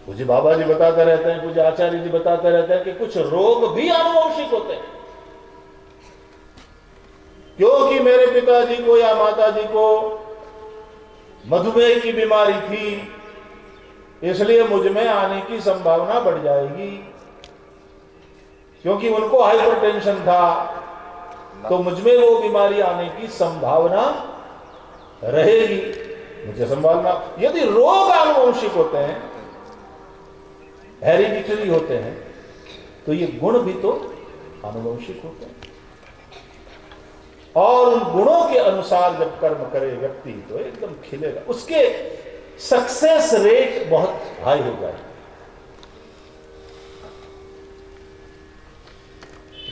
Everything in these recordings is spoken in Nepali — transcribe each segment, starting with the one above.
पूज्य बाबा जी बताते रहते हैं, पूज्य आचार्य जी बताते रहते हैं कि कुछ रोग भी आनुवंशिक होते हैं। क्योंकि मेरे पिताजी को या माताजी को मधुमेह की बीमारी थी, इसलिए मुझ में आने की संभावना बढ़ जाएगी। क्योंकि उनको हाइपरटेंशन था, तो मुझ में वो बीमारी आने की संभावना रहेगी, मुझे संभावना। यदि रोग आनुवंशिक होते हैं, हेरिडिटरी होते हैं, तो ये गुण भी तो आनुवंशिक होते हैं। और उन गुणों के अनुसार जब कर्म करे व्यक्ति तो एकदम खिलेगा, उसके सक्सेस रेट बहुत हाई हो जाएगा।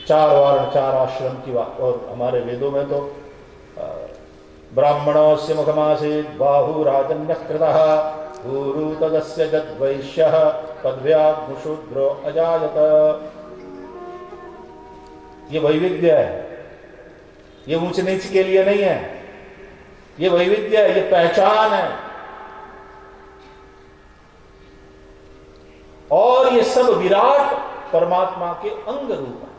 4 वर्ण 4 आश्रम की बात, और हमारे वेदों में तो ब्राह्मणस्य मुखमासीत् बाहुराजन्यः कृतः ऊरू तदस्य जद्वैश्यः पद्व्याग्मुशूद्रो अजायत। ये वैविध्य है, ये ऊंच नीच के लिए नहीं है, ये वैविध्य है, ये पहचान है। और ये सब विराट परमात्मा के अंग रूप है।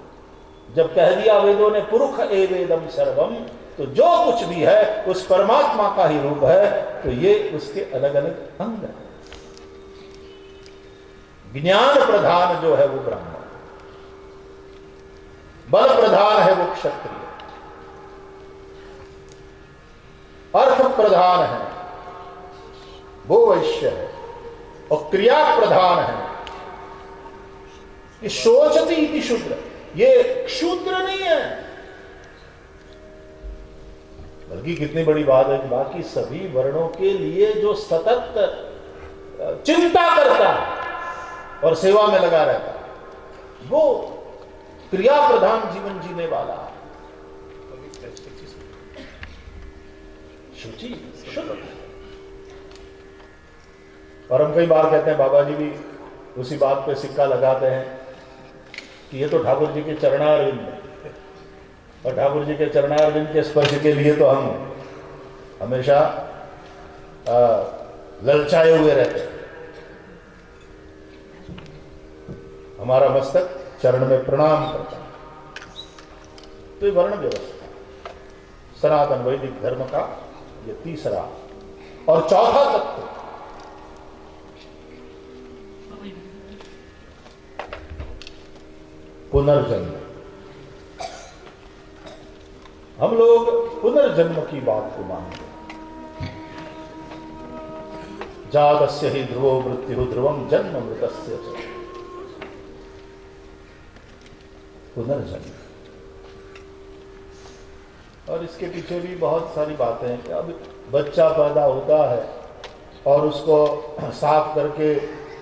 जब कह दिया वेदों ने पुरुष एवेदम सर्वम, तो जो कुछ भी है उस परमात्मा का ही रूप है, तो ये उसके अलग अलग अंग हैं। ज्ञान प्रधान जो है वो ब्राह्मण, बल प्रधान है वो क्षत्रिय, अर्थ प्रधान है वो वैश्य है, और क्रिया प्रधान है ये शोचती इति शूद्र। ये क्षुद्र नहीं है, बल्कि कितनी बड़ी बात है कि बाकी सभी वर्णों के लिए जो सतत चिंता करता है और सेवा में लगा रहता है, वो क्रिया प्रधान जीवन जीने वाला है, शुचि शुद्ध। और हम कई बार कहते हैं, बाबा जी भी उसी बात पे सिक्का लगाते हैं कि ये तो ठाकुर जी के चरणारविंद है, और ठाकुर जी के चरणारविंद के स्पर्श के लिए तो हम हमेशा ललचाए हुए रहते हैं। हमारा मस्तक चरण में प्रणाम करता है। तो ये वर्ण व्यवस्था, सनातन वैदिक धर्म का ये तीसरा और चौथा तत्व पुनर्जन्म। हम लोग पुनर्जन्म की बात को मानते हैं। जातस्य ही ध्रुवो मृत्युः ध्रुवम जन्म मृतस्य च। पुनर्जन्म, और इसके पीछे भी बहुत सारी बातें हैं कि अब बच्चा पैदा होता है और उसको साफ करके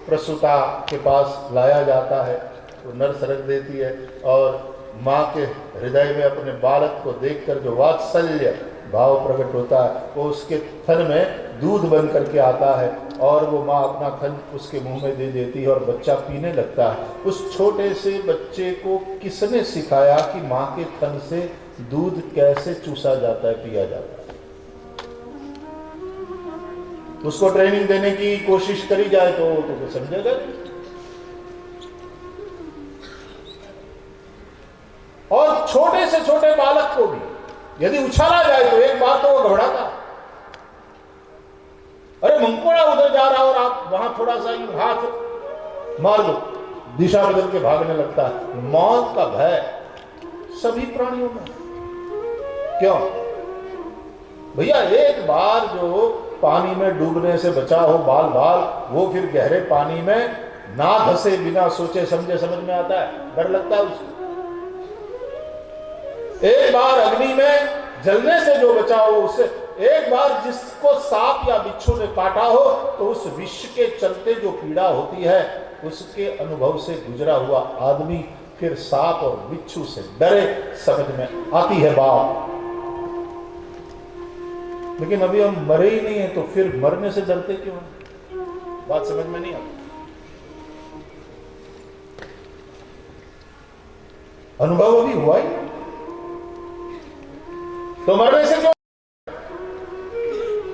प्रसूता के पास लाया जाता है, वो नर्स रख देती है, और माँ के हृदय में अपने बालक को देखकर जो वात्सल्य भाव प्रकट होता है, वो उसके थन में दूध बन करके आता है, और वो माँ अपना थन उसके मुंह में दे देती है और बच्चा पीने लगता है। उस छोटे से बच्चे को किसने सिखाया कि माँ के थन से दूध कैसे चूसा जाता है, पिया जाता है? उसको ट्रेनिंग देने की कोशिश करी जाए तो समझेगा। और छोटे से छोटे बालक को भी यदि उछाला जाए तो एक बार तो वो घबराता, अरे मंकोड़ा उधर जा रहा और आप वहां थोड़ा सा यूं हाथ मार दो, दिशा बदल के भागने लगता है। मौत का भय सभी प्राणियों में। क्यों भैया? एक बार जो पानी में डूबने से बचा हो बाल बाल, वो फिर गहरे पानी में ना धसे बिना सोचे समझे समझ में आता है, डर लगता है उसको। एक बार अग्नि में जलने से जो बचा हो उससे, एक बार जिसको सांप या बिच्छू ने काटा हो तो उस विष के चलते जो पीड़ा होती है उसके अनुभव से गुजरा हुआ आदमी फिर सांप और बिच्छू से डरे, समझ में आती है बात। लेकिन अभी हम मरे ही नहीं है तो फिर मरने से डरते क्यों? बात समझ में नहीं आती। अनुभव अभी हुआ ही तो मरने से क्यों?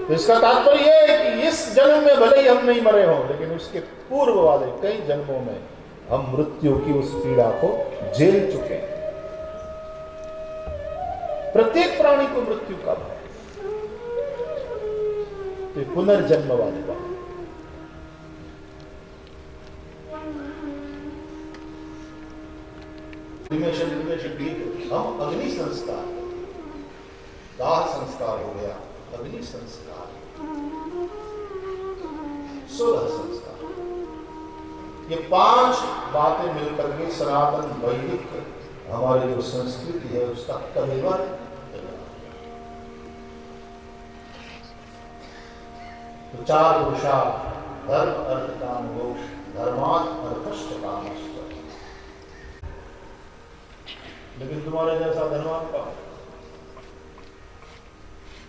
तो इसका तात्पर्य यह है कि इस जन्म में भले ही हम नहीं मरे हों, लेकिन उसके पूर्व वाले कई जन्मों में हम मृत्यु की उस पीड़ा को झेल चुके हैं। प्रत्येक प्राणी को मृत्यु का भय, तो पुनर्जन्म वाली बात। हम अग्नि संस्कार, दाह संस्कार हो गया, अग्नि संस्कार, 16 संस्कार, ये 5 बातें मिलकर के सनातन वैदिक हमारी जो संस्कृति है उसका कलेवर। तो 4 पुरुषार्थ, धर्म अर्थ काम मोक्ष, धर्मात् अर्थश्च कामश्च। लेकिन तुम्हारे जैसा धनवान का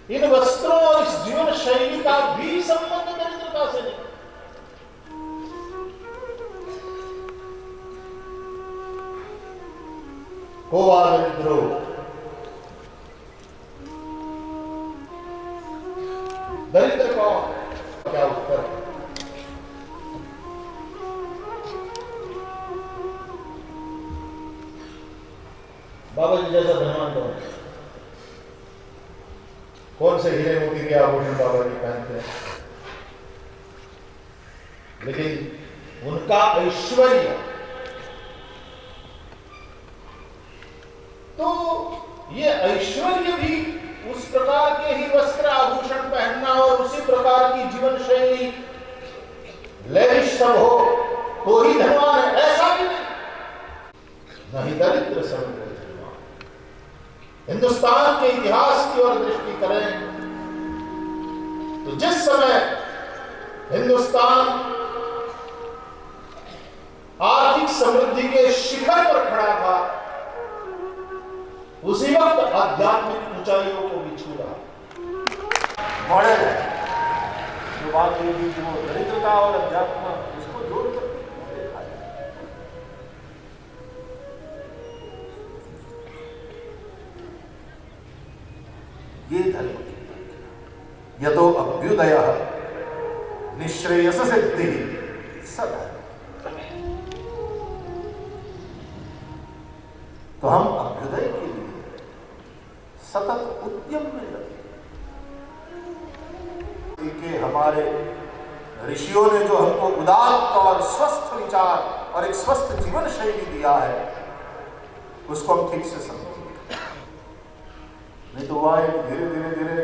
इन वस्त्रों और इस जीवन शैली का भी संबंध दरिद्रता से नहीं। को दरिद्रो दरिद्र कौन? क्या उत्तर? बाबा जी जैसा धनवान कौन? कौन से हीरे मोती के आभूषण बाबा जी पहनते हैं? लेकिन उनका ऐश्वर्य, तो ये ऐश्वर्य भी उस प्रकार के ही वस्त्र आभूषण पहनना और उसी प्रकार की जीवन शैली लेविश सब हो तो ही धनवान है, ऐसा भी नहीं दरिद्र सब। हिंदुस्तान के इतिहास की ओर दृष्टि करें तो जिस समय हिंदुस्तान आर्थिक समृद्धि के शिखर पर खड़ा था, उसी वक्त आध्यात्मिक ऊंचाइयों को भी छू रहा। मॉडल जो बात हुई थी वो दरिद्रता और अध्यात्म, इसको जोड़कर ये धर्म यतो अभ्युदय निश्रेयस सिद्धि सदा। तो हम अभ्युदय के लिए सतत उद्यम में लगे। कि हमारे ऋषियों ने जो हमको उदात्त और स्वस्थ विचार और एक स्वस्थ जीवन शैली दिया है, उसको हम ठीक से समझें। नहीं तो वह धीरे धीरे धीरे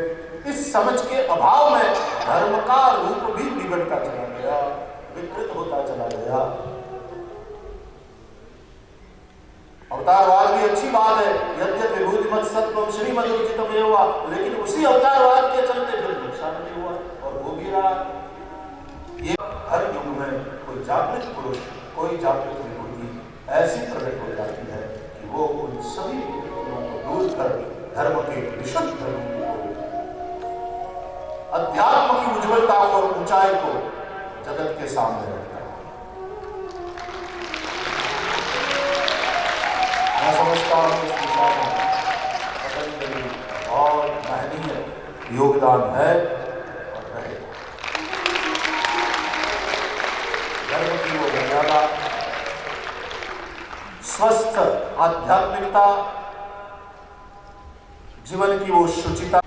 इस समझ के अभाव में धर्म का रूप भी बिगड़ता चला गया, विकृत होता चला गया। अवतारवाद भी अच्छी बात है, यद्यपि विभूतिमत् सत्वम श्रीमदोचितम हुआ, लेकिन उसी अवतारवाद के चलते फिर नुकसान भी हुआ और हो भी रहा। ये हर युग में कोई जागृत पुरुष, कोई जागृत विभूति ऐसी प्रकट हो जाती है कि वो उन सभी को दूर कर धर्म के विशुद्ध रूप को, अध्यात्म की उज्ज्वलता और ऊंचाई को जगत के सामने रखता है। मैं समझता हूं इस दिशा में पतंजलि और महनीय योगदान है और रहेगा। धर्म की वो मर्यादा, स्वस्थ आध्यात्मिकता, जीवन की वो शुचिता।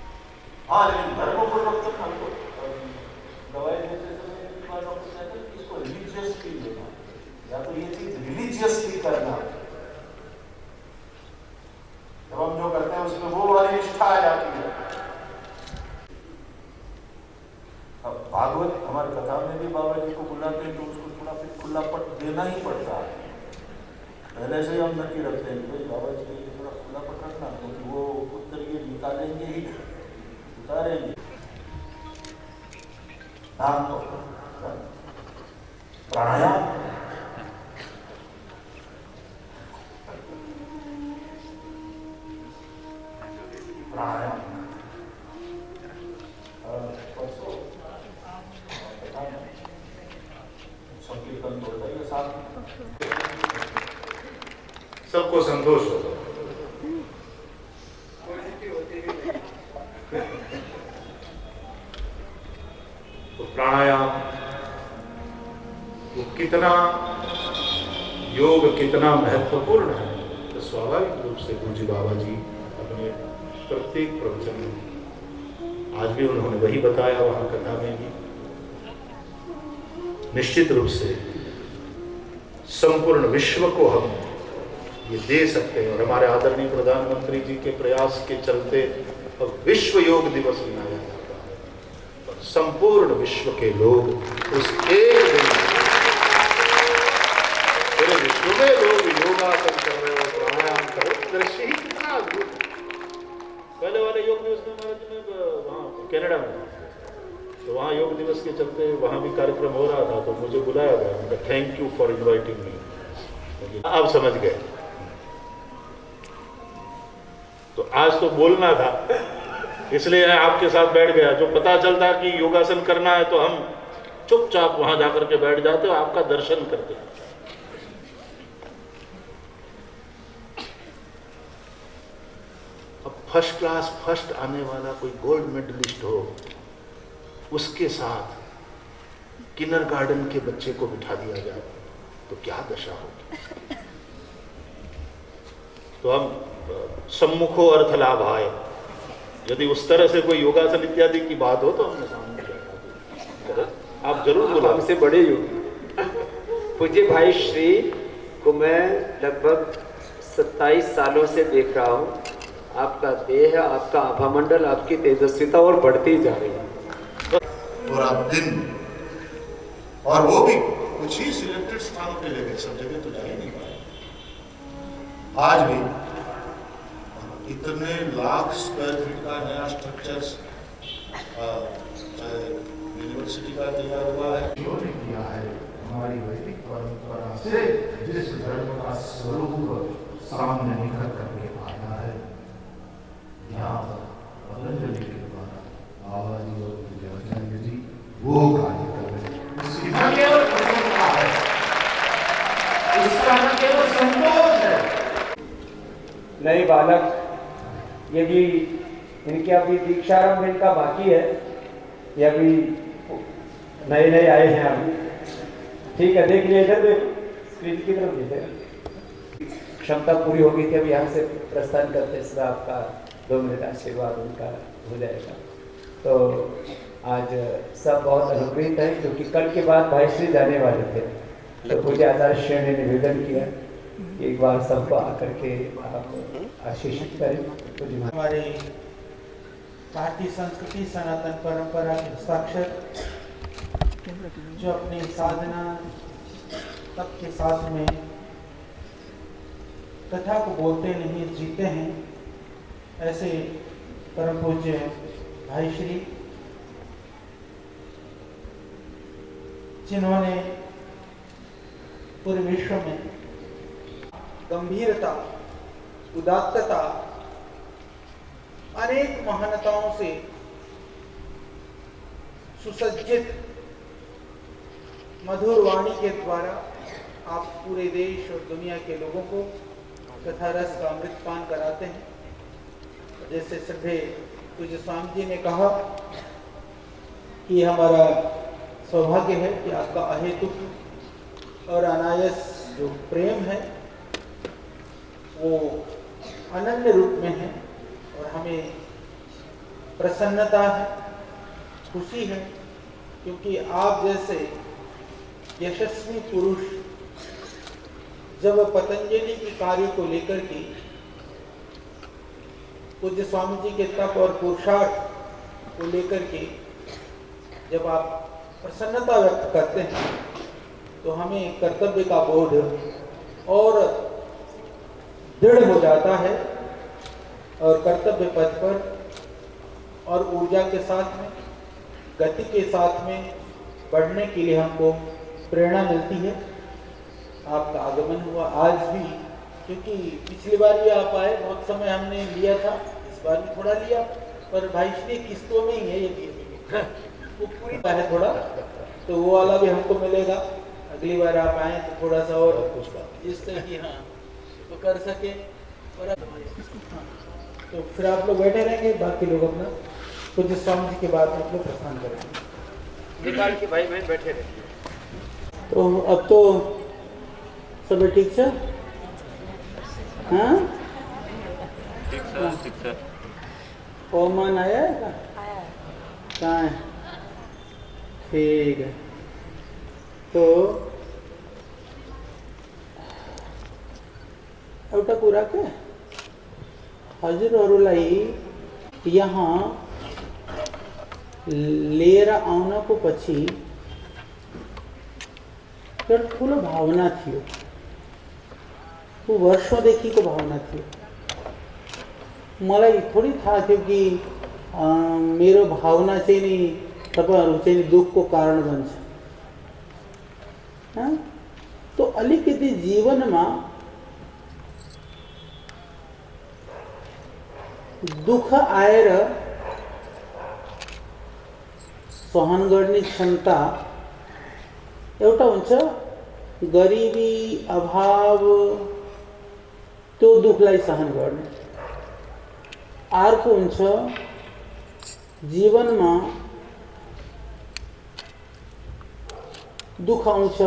हाँ, लेकिन धर्मपूर्वक तो हमको दवाई देते समय डॉक्टर कहते हैं कि इसको रिलीजियसली लेना, या तो ये चीज रिलीजियसली करना। जब हम जो करते हैं उसमें वो वाली निष्ठा आ जाती है। अब भागवत हमारी कथा में भी बाबा जी को बुलाते हैं तो उसको थोड़ा फिर खुला पट देना ही पड़ता है। पहले से ही हम नक्की रखते हैं कि भाई बाबा जी के थोड़ा खुला पट रखना, क्योंकि वो उत्तर ये निकालेंगे ही, उतारेंगे। प्राणायाम, प्राणायाम संकीर्तन तो होता ही है साथ, सबको संतोष होता है। वो कितना योग कितना महत्वपूर्ण है, तो स्वाभाविक रूप से पूज्य बाबा जी अपने प्रत्येक प्रवचन में आज भी उन्होंने वही बताया, वहां कथा में भी निश्चित रूप से संपूर्ण विश्व को हम ये दे सकते हैं। और हमारे आदरणीय प्रधानमंत्री जी के प्रयास के चलते अब विश्व योग दिवस मनाया जाता है और संपूर्ण विश्व के लोग उस एक दिन पूरे विश्व में लोग योगासन कर रहे हो, प्राणायाम कर रहे, दृश्य ही कितना अद्भुत है। पहले वाले योग दिवस में वहाँ कनाडा में, तो वहाँ योग दिवस के चलते वहाँ भी कार्यक्रम हो रहा था, तो मुझे बुलाया गया। Thank you for inviting me. आप समझ गए। तो आज तो बोलना था, इसलिए आपके साथ बैठ गया। जो पता चलता कि योगासन करना है तो हम चुपचाप वहां जाकर के बैठ जाते और आपका दर्शन करते। अब फर्स्ट क्लास फर्स्ट आने वाला कोई गोल्ड मेडलिस्ट हो, उसके साथ किंडरगार्टन के बच्चे को बिठा दिया जाए तो क्या दशा होगी। तो हम सम्मुखो अर्थ लाभ आए, यदि उस तरह से कोई योगासन इत्यादि की बात हो तो हमने सामने आप जरूर बोलो। हमसे बड़े योगी पूज्य भाई श्री को मैं लगभग 27 सालों से देख रहा हूँ। आपका देह, आपका आभामंडल, आपकी तेजस्विता और बढ़ती जा रही है। और आप दिन, और वो भी कुछ ही सिलेक्टेड स्थानों पे ले गए, सब जगह तो जा ही नहीं पाए। आज भी इतने लाख स्क्वायर फीट का नया स्ट्रक्चर यूनिवर्सिटी का तैयार हुआ है। उन्होंने किया है हमारी वैदिक परंपरा से, जिस धर्म का स्वरूप सामने निकल करके आया है। यहाँ पतंजलि के द्वारा बाबा जी और विजयाचार्य जी वो कार्य कर रहे हैं। इसकी न केवल प्रसन्नता है, इसका न केवल संतोष है। नए बालक यदि इनके अभी दीक्षारंभ इनका बाकी है, या अभी नए नए आए हैं अभी, ठीक है, देख लिए, इधर देखो, स्क्रीन की तरफ देखिए। क्षमता पूरी होगी कि अभी यहाँ से प्रस्थान करते समय आपका 2 मिनट आशीर्वाद उनका हो जाएगा। तो आज सब बहुत अनुग्रहित है, क्योंकि कल के बाद भाई श्री जाने वाले थे, तो पूज्य आचार्य श्री ने निवेदन किया एक बार सबको आकर के आप आशीषित करें। हमारे भारतीय संस्कृति सनातन परंपरा के हस्ताक्षर जो अपनी साधना तप के साथ में कथा को बोलते नहीं जीते हैं, ऐसे परम पूज्य भाई श्री, जिन्होंने पूरे विश्व में गंभीरता, उदात्तता, अनेक महानताओं से सुसज्जित मधुर वाणी के द्वारा आप पूरे देश और दुनिया के लोगों को कथा रस का अमृत पान कराते हैं। जैसे श्रद्धे पूज्य स्वामी जी ने कहा कि हमारा सौभाग्य है कि आपका अहेतुक और अनायास जो प्रेम है वो अनन्य रूप में है, और हमें प्रसन्नता है, खुशी है, क्योंकि आप जैसे यशस्वी पुरुष जब पतंजलि के कार्य को लेकर के पूज्य स्वामी जी के तप और पुरुषार्थ को लेकर के जब आप प्रसन्नता व्यक्त करते हैं, तो हमें कर्तव्य का बोध और दृढ़ हो जाता है, और कर्तव्य पथ पर और ऊर्जा के साथ में, गति के साथ में बढ़ने के लिए हमको प्रेरणा मिलती है। आपका आगमन हुआ आज भी, क्योंकि पिछली बार भी आप आए, बहुत समय हमने लिया था, इस बार भी थोड़ा लिया, पर भाई श्री किस्तों में ही है ये वो पूरी है थोड़ा, तो वो वाला भी हमको मिलेगा। अगली बार आप आए तो थोड़ा सा और जिस तरह की हाँ तो कर सके। और तो फिर आप लोग बैठे रहेंगे, बाकी लोग अपना पूज्य स्वामी जी के बाद आप लोग प्रस्थान करेंगे। निकाल के भाई बहन बैठे रहेंगे। तो ओह, अब तो सब ठीक है। हाँ, ठीक सर। ओमान आया है क्या? कहाँ है? ठीक है। तो एउटा कुरा के हजुरहरूलाई यहाँ लिएर आउनको पछि एउटा ठुलो भावना थियो, त्यो वर्षौँदेखिको भावना थियो। मलाई थोड़ी थाहा थियो कि मेरो भावना चाहिँ नि तपाईहरु चाहिँ नि दुःखको कारण बन्छ। हाँ? तो अलिकति जीवनमा दुःख आएर सहन गर्ने क्षमता एउटा हुन्छ, गरिबी अभाव त्यो दुःखलाई सहन गर्ने। अर्को हुन्छ जीवनमा दुःख आउँछ,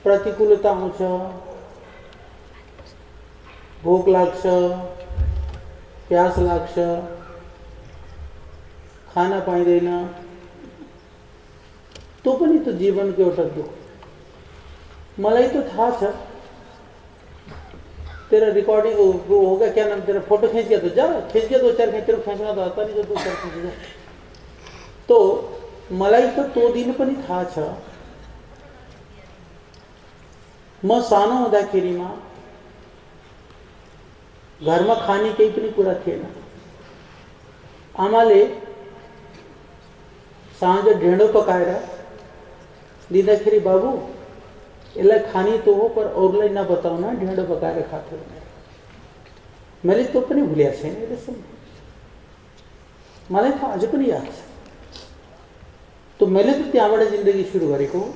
प्रतिकूलता आउँछ, भोक लाग्छ, प्यास लाग्छ, खाना पाइँदैन, तो पनि तो जीवनको एउटा दुःख। मलाई तो थाहा छ, तेरा रिकॉर्डिंग वो होगा, क्या नाम तेरा, फोटो खींच गया तो जा, खींच गया 2-4 खींच, तेरे खींचना तो आता नहीं, तो 2-4 खींच जा। तो मलाई तो दिन पनि थाहा छ, म सानो हुँदाखेरिमा घरमा खाने केही पनि कुरा थिएन। आमाले साँझ ढेँडो पकाएर दिँदाखेरि, बाबु यसलाई खानी तो हो पर अरूलाई नबताउन, ढेँडो पकाएर खाथ्यो। मैले त्यो पनि भुलेको छैन अहिलेसम्म, मलाई त अझै पनि याद छ। तो मैले तो त्यहाँबाट जिन्दगी सुरु गरेको हो।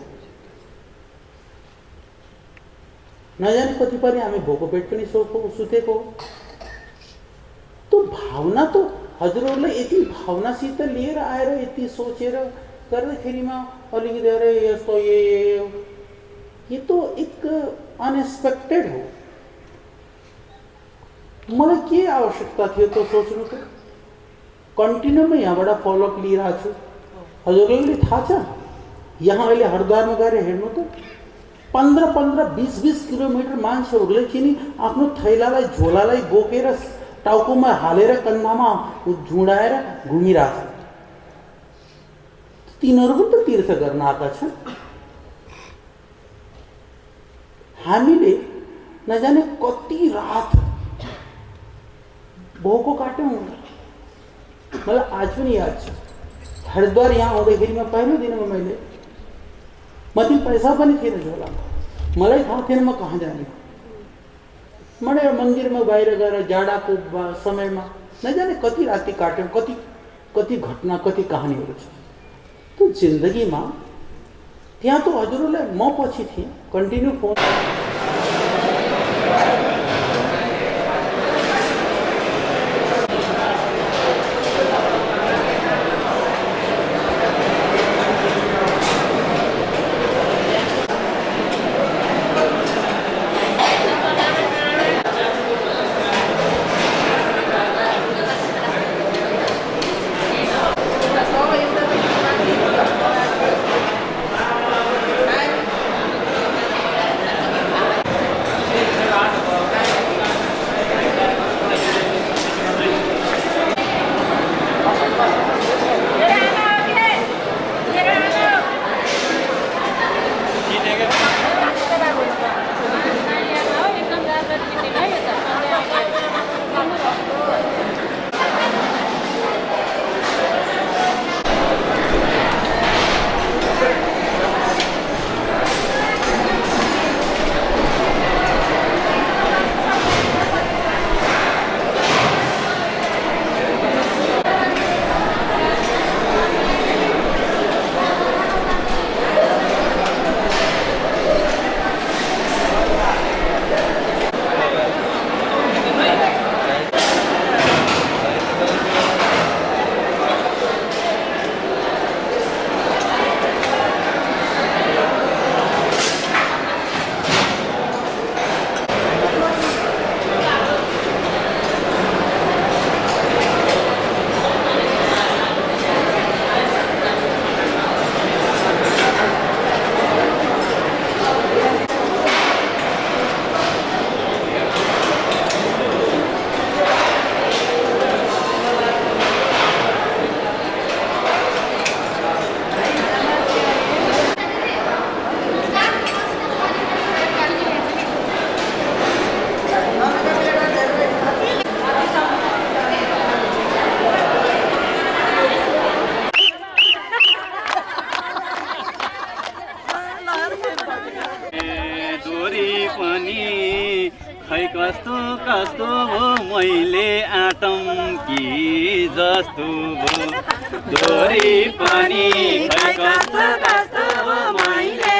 नजाने कतिपय हामी भोको पेट पनि सुतेको। तो भावना तो हजुरहरूलाई यति भावनासित लिएर आएर यति सोचेर गर्दाखेरिमा अलिकति अरे यस्तो ये तो एक अनएक्सपेक्टेड हो। मलाई के आवश्यकता थियो तो सोच्नुको? कन्टिन्यू म यहाँबाट फलोअप लिइरहेको छु। हजुरहरूले थाहा छ, यहाँ अहिले हरिद्वारमा गएर हेर्नु त 15-20 किलोमिटर मान्छेहरूले चाहिँ आफ्नो थैलालाई झोलालाई बोकेर टाउकोमा हालेर कन्धामा झुडाएर घुमिरहेको छ। तिनीहरू पनि त तीर्थ गर्न आएका छन्। हामीले नजाने कति रात भोको काट्यौँ। मलाई आज पनि याद छ, हरिद्वार यहाँ आउँदाखेरिमा पहिलो दिनमा मैले मतिर पैसा पनि थिएन झोलामा। मलाई थाहा थिएन म कहाँ जाने। मैले मन्दिरमा बाहिर गएर जाडाको समयमा नजाने कति राति काट्यौँ, कति घटना, कति कहानीहरू छ। तो जिन्दगीमा त्यहाँ तो हजुरहरूलाई म पछि थिएँ, कन्टिन्यू फोन पनि खै कस्तो कस्तो हो मैले आटङ्की जस्तो भो डोरी पनि खै कस्तो कस्तो हो मैले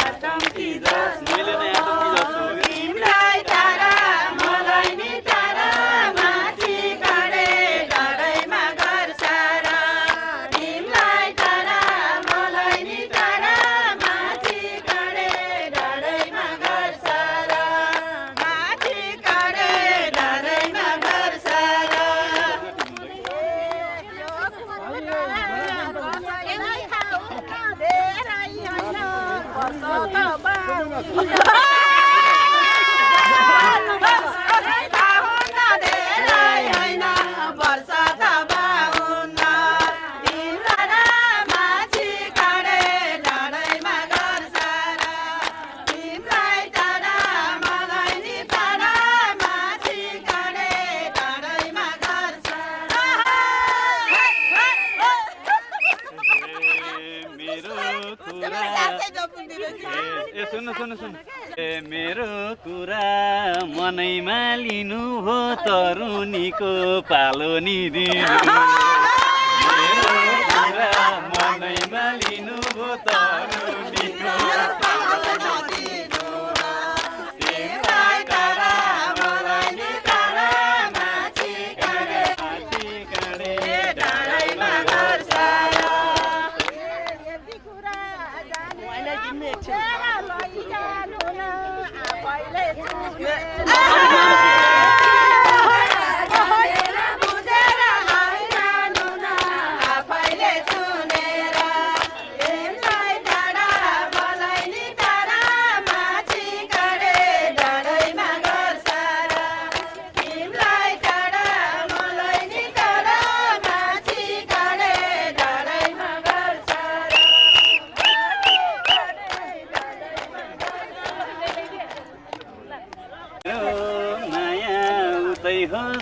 आटङ्की जस्तो मैले नै आटङ्की जस्तो तिमलाई टाढा मलाई नि टाढा माथि काँडे डाँडैमा घर सारा तिमलाई टाढा मलाई नि टाढा माथि काँडे डाँडैमा घर सारा माथि काँडे डाँडैमा घर सारा मेरो कुरा मनैमा लिनु हो तरुनीको पालो नि दिनु मेरो कुरा मनैमा लिनु हो तरुनीको पालो नि दिनु तिमीलाई टाढा मलाई नि टाढा माथि काँडे डाँडैमा घर सारा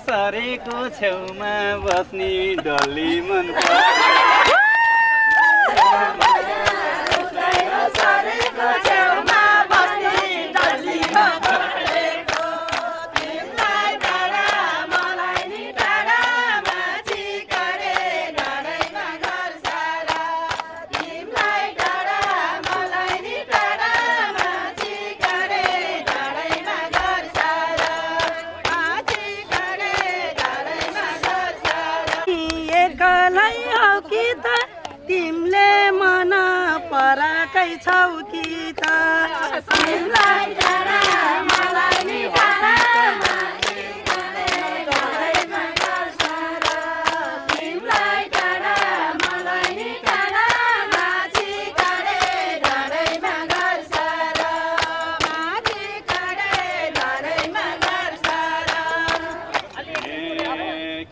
सरेको छेउमा बस्ने डल्ली मन सरेको छेउमा बस्ने डल्ली परेको तिमलाई टाढा मलाई नि टाढा माथि काँडे डाँडैमा घर सारा तिमलाई टाढा मलाई नि टाढा माथि काँडे डाँडैमा घर सारा माथि काँडे डाँडैमा घर सारा एक्लै हौ कि त तिमीले मन पराकै छौ कि त तिमलाई टाढा मलाई नि टाढा माथि काँडे डाँडैमा घर सारा तिमलाई टाढा मलाई नि टाढा माथि काँडे डाँडैमा घर सारा माथि काँडे डाँडैमा घर सारा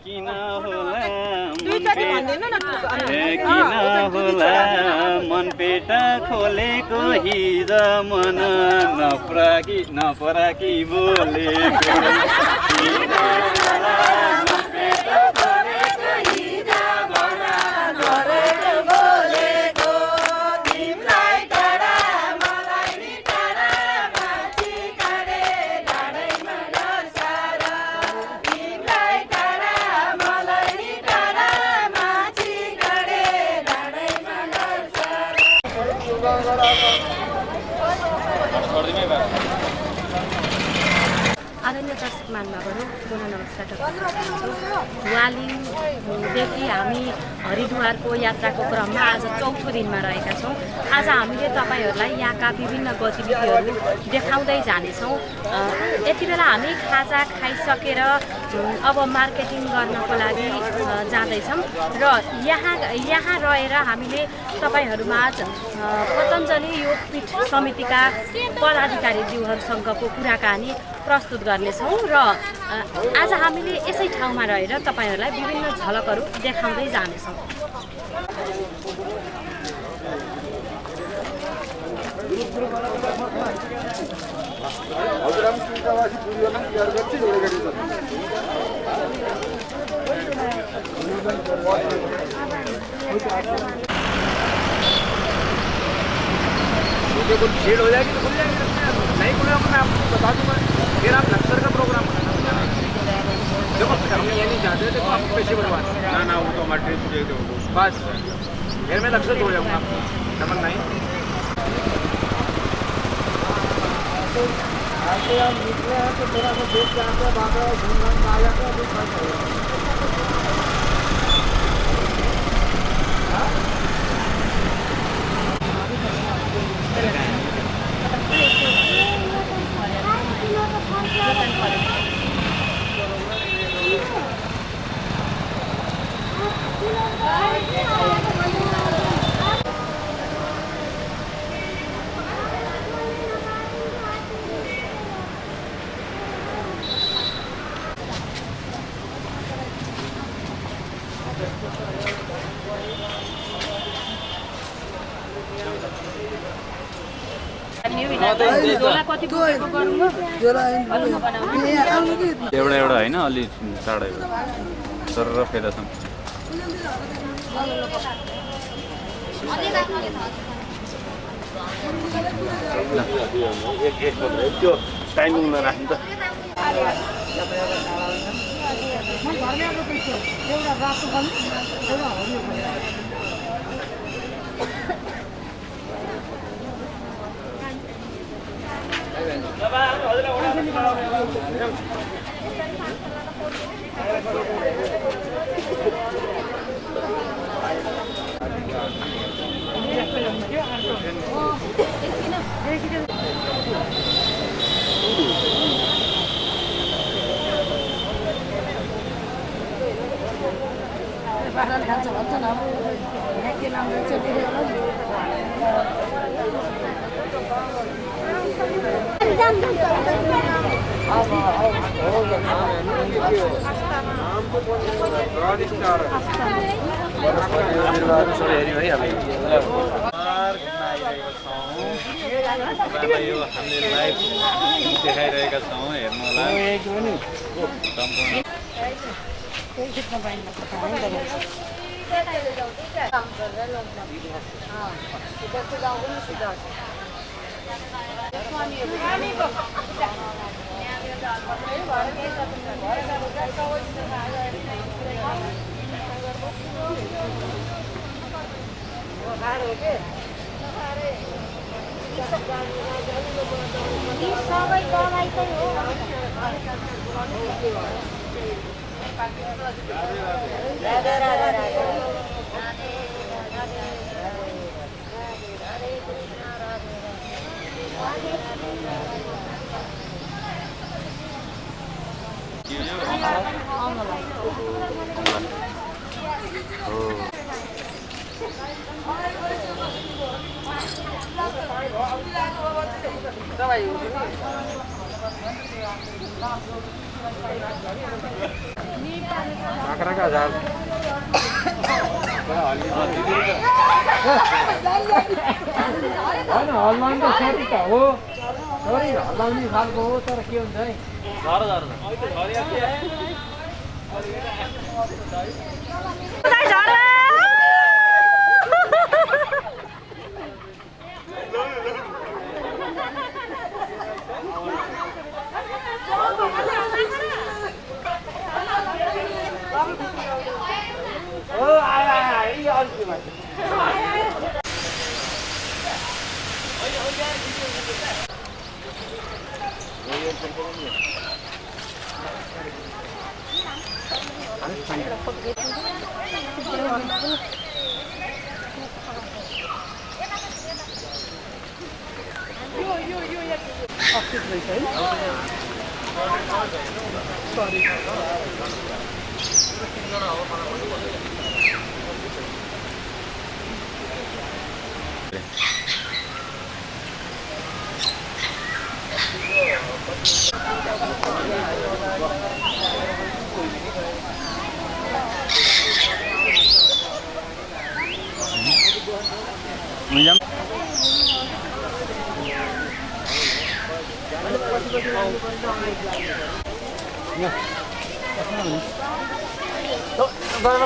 किन होला मन पेटा खोलेको हिज मन नपराकी बोलेको किन होला मन पेटा खोलेको हिज मन गरेको बोलेको तिमलाई टाढा मलाई नि टाढा माथि काँडे डाँडैमा घर सारा तिमलाई टाढा मलाई नि टाढा माथि काँडे डाँडैमा घर सारा आदरणीय दर्शक महानुभावहरू पुनः नमस्कार वालीदेखि हामी हरिद्वारको यात्राको क्रममा आज चौथो दिनमा रहेका छौँ। आज हामीले तपाईँहरूलाई यहाँका विभिन्न गतिविधिहरू देखाउँदै जानेछौँ। यति बेला हामी खाजा खाइसकेर अब मार्केटिङ गर्नको लागि जाँदैछौँ र यहाँ रहेर हामीले तपाईँहरूमाझ पतञ्जलि योगपीठ समितिका पदाधिकारीज्यूहरूसँगको कुराकानी प्रस्तुत गर्नेछौँ र आज हामीले यसै ठाउँमा रहेर तपाईँहरूलाई विभिन्न झलकहरू देखाउँदै जानेछौँ। देखो भीड़ हो जाएगी तो खुल जाएगी, नहीं खुलेगा तो मैं आपको बता दूंगा, फिर आप लक्सर का प्रोग्राम बनाना। देखो हम ये नहीं चाहते, देखो आपको पैसे बर्बाद ना वो तो हमारे ट्रेन दे दो बस, फिर मैं लक्सर हो जाऊँगा आपको, समझ नहीं। ऐसे हम निकले हैं तो थोड़ा सा देख के आते हैं, बात घूम घाम आ जाते हैं, अभी खर्च हो जाएगा। एउटा एउटा होइन अलि चाँडै सर फेलासम्म त्यो टाइमिङमा राख्नु त। खान्छ भन्छन् अब यहाँ के नाम रहेछ यो हामीले लाइभ देखाइरहेका छौँ, हेर्नु होला। सबै दबाई त हो। राधे राधे राधे हल्लाउने त सरी त हो, सरी हल्लाउने खालको हो, तर के हुन्छ है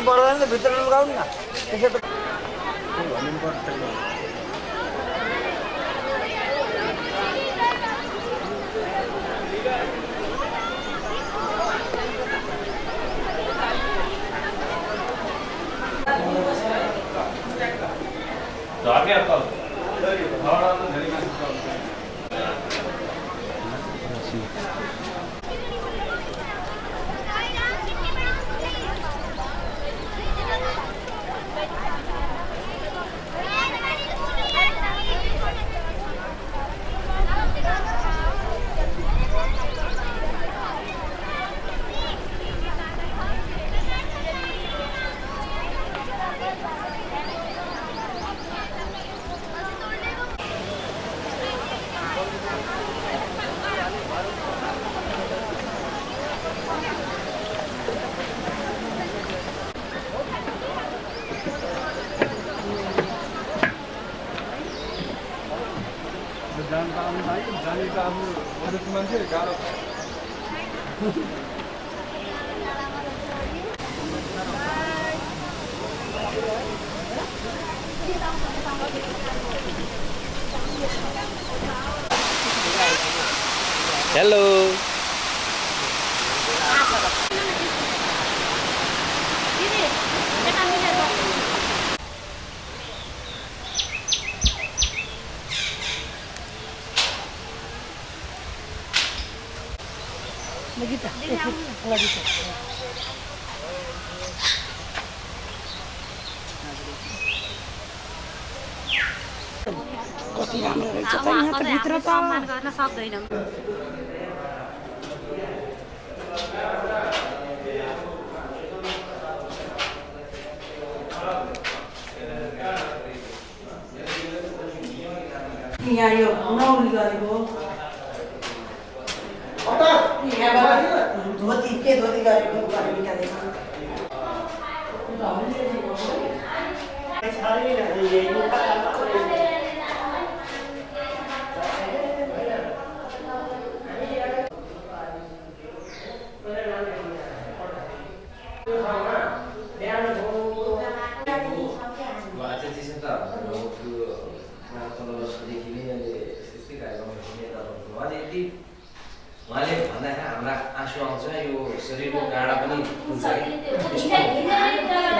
पर्दैन त भित्र लगाउनु न त्यसो त हेलो कति राम्रो रहेछ त यहाँ त भित्र त सम्मान गर्न सक्दैनौँ। यहाँ यो नौली गरेको यहाँबाट धोती गरेको निकालेको उहाँले भन्दाखेरि हाम्रा आँसु आउँछ यो शरीरको गाडा पनि हुन्छ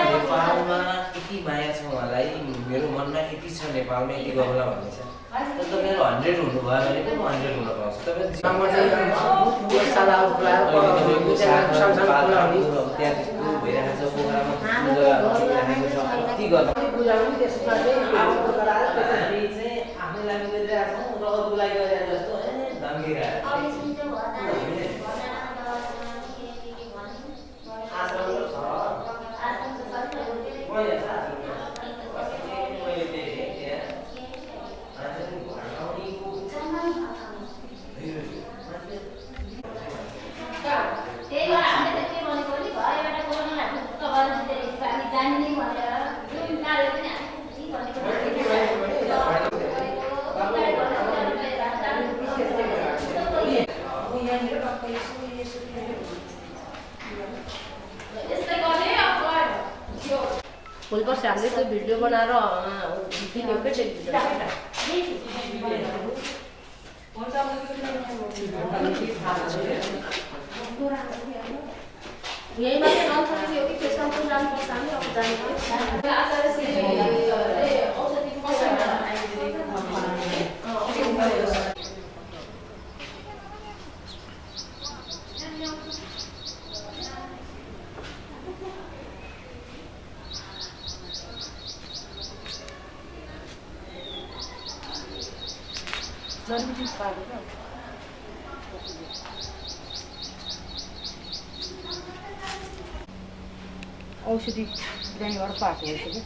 नेपालमा यति माया छ उहाँलाई मेरो मनमा यति छ नेपालमा यति गर्ला भन्ने छ तपाईँहरू 100 हुनुभयो भने पनि 100 हुन पाउँछ त्यहाँ त्यस्तो भइरहेको छ आफ्नै लागि गरिरहेको छौँ रगत गुलाइ गरिरहेको जस्तो फुलपर्सी हामीले त्यो भिडियो बनाएर यही मात्रै नौसरी हो कि त्यसमा पनि जानुपर्छ हामी अब औषधि त्यहाँबाट पाएको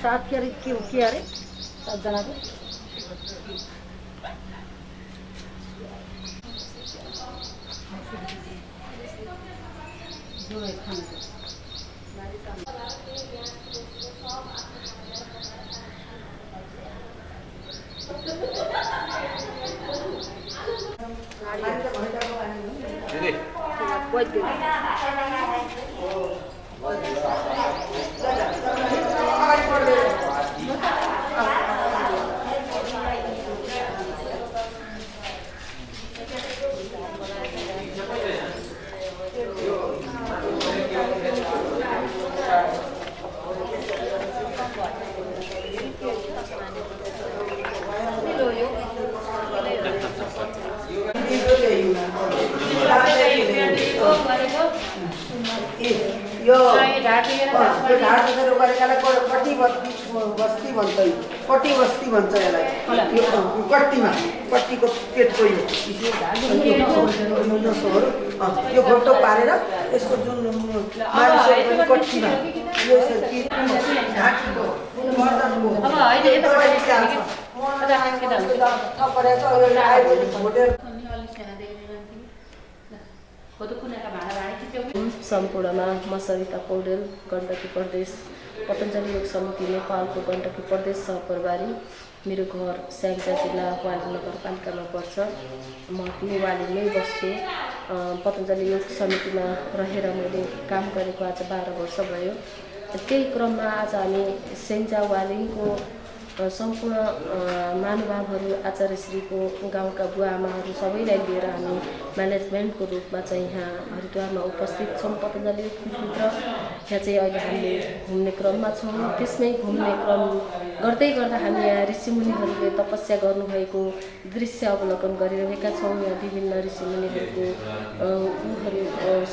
सात के अरे के अरे 7 जनाको यो ढाड दुखेर गरेकालाई कट्टी बस्ती भन्छ, कट्टी बस्ती भन्छ यसलाई, यो कट्टीमा कट्टीको पेटको यो घोप्टो पारेर यसको जुन मानिसहरू कट्टीमा यो ढाकीको मर्दनको सम्पूर्णमा म सरिता पौडेल, गण्डकी प्रदेश पतञ्जलि योग समिति नेपालको गण्डकी प्रदेश सहप्रभारी। मेरो घर स्याङ्जा जिल्ला वाली नगरपालिकामा पर्छ। म त्यही वालीमै बस्छु। पतञ्जलि योग समितिमा रहेर मैले काम गरेको आज 12 वर्ष भयो। त्यही क्रममा आज हामी स्याङ्जा वालीको सम्पूर्ण महानुभावहरू, आचार्यश्रीको गाउँका बुवा आमाहरू सबैलाई लिएर हामी म्यानेजमेन्टको रूपमा चाहिँ यहाँ हरिद्वारमा उपस्थित छौँ। पतञ्जलि भित्र यहाँ चाहिँ अहिले हामीले घुम्ने क्रममा छौँ। त्यसमै घुम्ने क्रम गर्दै गर्दा हामी यहाँ ऋषिमुनिहरूले तपस्या गर्नुभएको दृश्य अवलोकन गरिरहेका छौँ। यहाँ विभिन्न ऋषिमुनिहरूको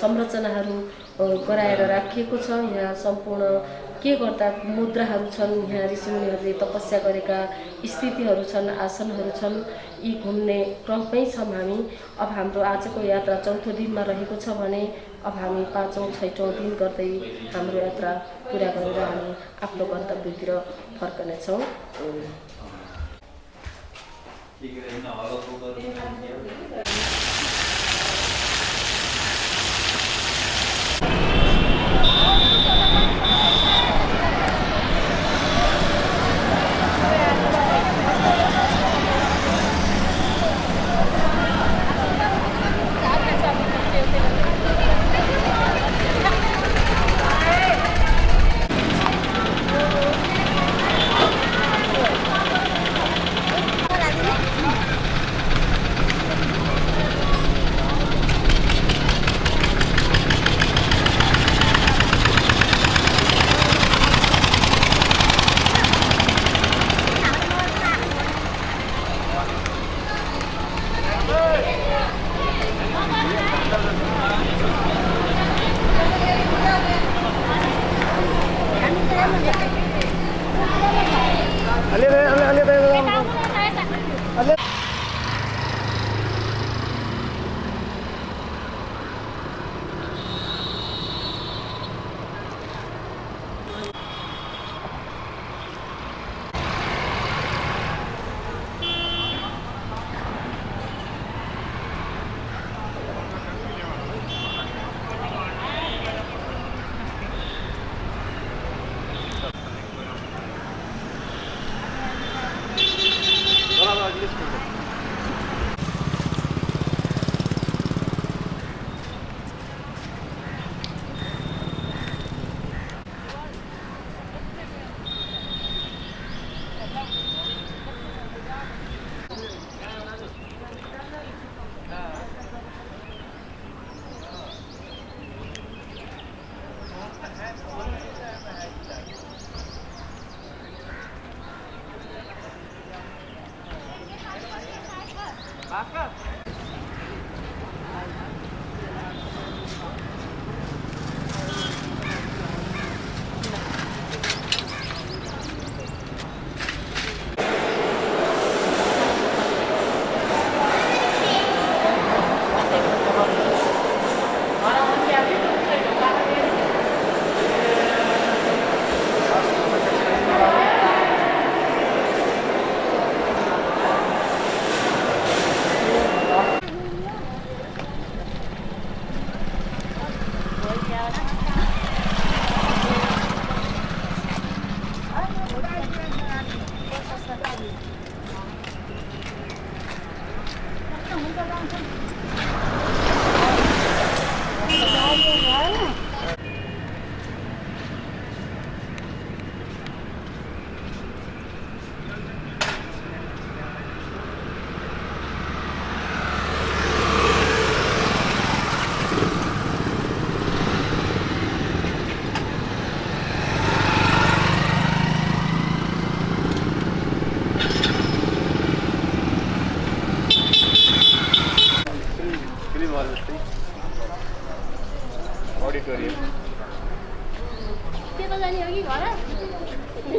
संरचनाहरू गराएर राखिएको छ। यहाँ सम्पूर्ण के गर्दा मुद्राहरू छन्, यहाँ ऋषिमुनिहरूले तपस्या गरेका स्थितिहरू छन्, आसनहरू छन्। यी घुम्ने क्रममै छौँ हामी। अब हाम्रो आजको यात्रा चौथो दिनमा रहेको छ भने अब हामी 5औं 6औं दिन गर्दै हाम्रो यात्रा पुरा गरेर हामी आफ्नो गन्तव्यतिर फर्कनेछौँ।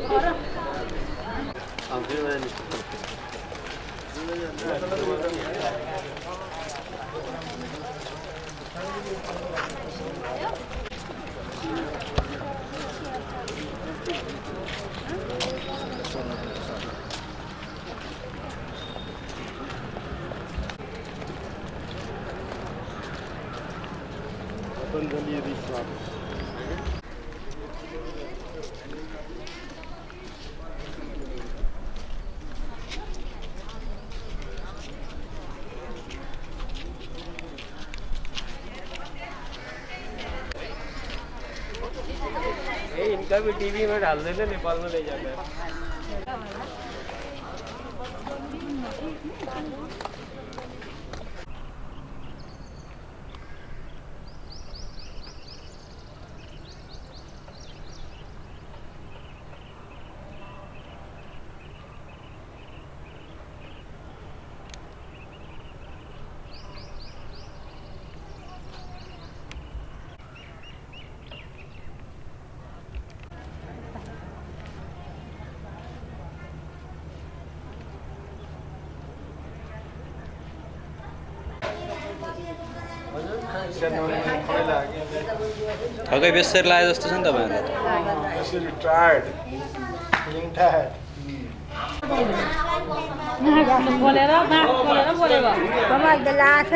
पतंजलि रिसोर्ट इनका भी टीवी में डाल देते, नेपाल में ले जाते हैं। ठकै बेसरी लागे जस्तो छ नि तपाईँहरू बोलेर बोलेको कमाल लाग्छ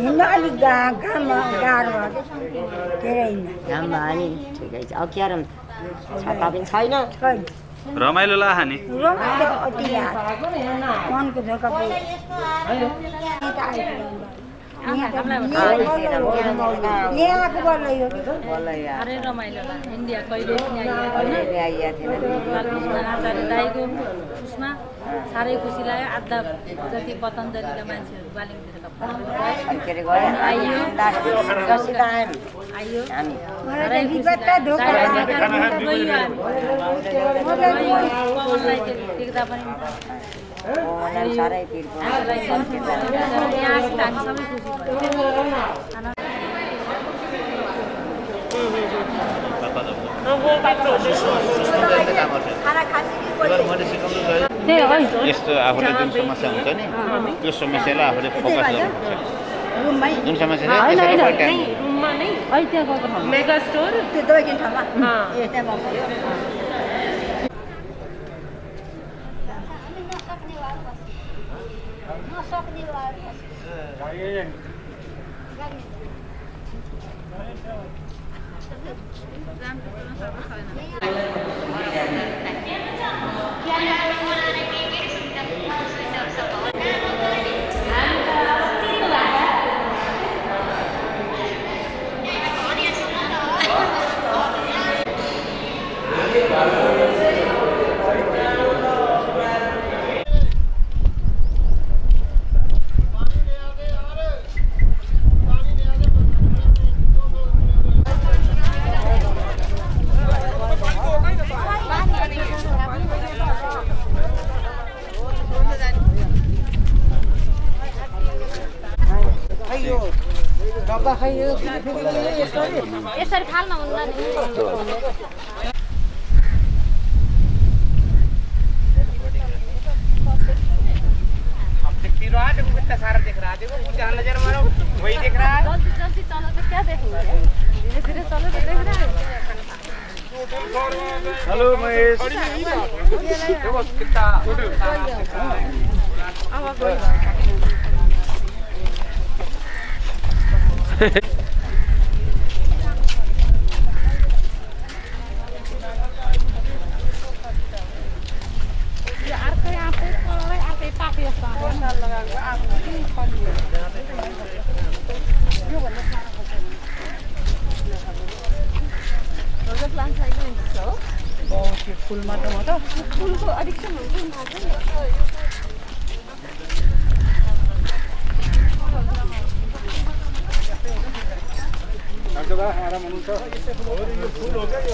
हिँड्न अलिक घाम गाह्रो धेरै घाम भयो नि ठिकै छ अब क्यारम छाता पनि छैन रमाइलो लाग्छ नि रमाइलो अति मनको धोका यहाँको बल्ल यो अरे रमाइलो इन्डिया कहिले पनि आचार्य दाईको उसमा साह्रै खुसी लाग्यो। आधा जति पतञ्जलिका मान्छेहरू बालिङतिर आइयो देख्दा पनि यस्तो आफूले जुन समस्या हुन्छ नि त्यो समस्यालाई आफूले फोकस गर्नुपर्छ। जुन समस्या छ त्यसलाई मेगा स्टोर त्यो दबाई किन ठाउँमा यसरी फाल्न हुँदैन कितना सारा दिख रहा है, देखो जहाँ नजर मारो वही दिख रहा है। जल्दी जल्दी चलो तो क्या देखेंगे, धीरे धीरे चलो तो देख रहा है। हेलो महेश, देखो कितना फुलमा त फुलको एडिक्सन हुन्छ नि आराम हुनुहुन्छ। फुल हो क्या यो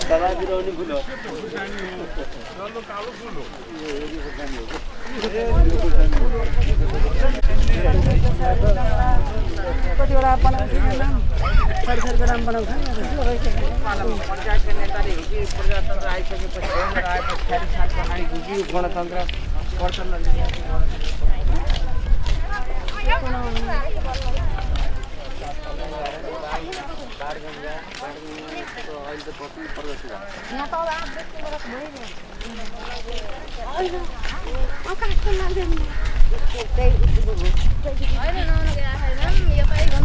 दबाई दिलाउने फुल हो। कतिवटा पञ्चायतका नेताले हिजो प्रजातन्त्र आइसकेपछि आएपछि खेरि साथ कहानी गुजियो गणतन्त्र वर्तन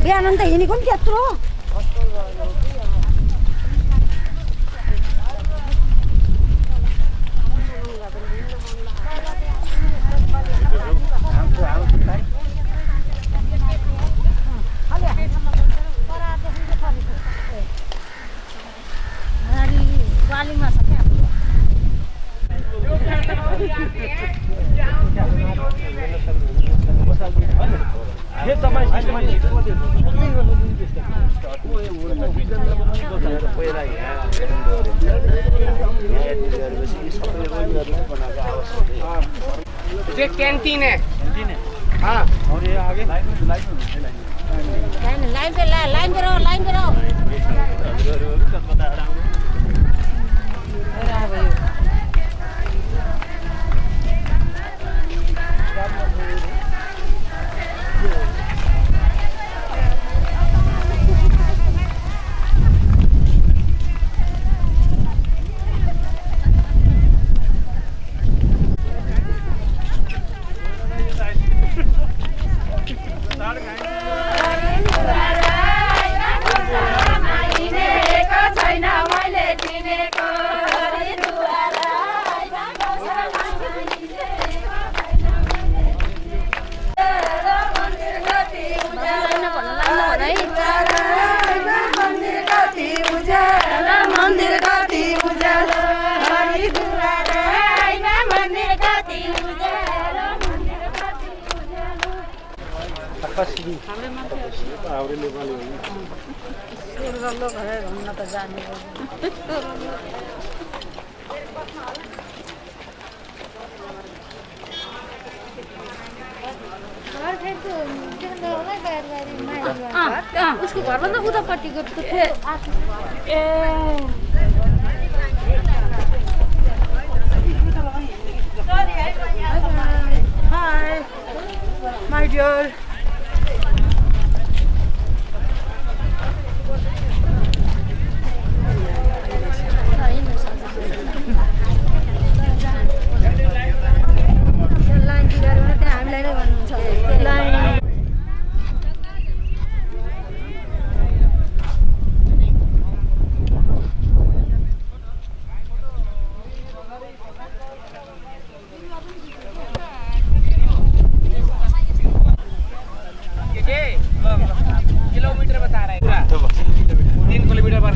बिहान त हिँडेको नि त्यत्रो ये कैंटीन है हाँ और ये आगे लाइन पे रहो उसको घरभन्दा उतापट्टिको Hi, my dear. किलोमीटर बता रहा है पूरा 3 किलोमीटर पर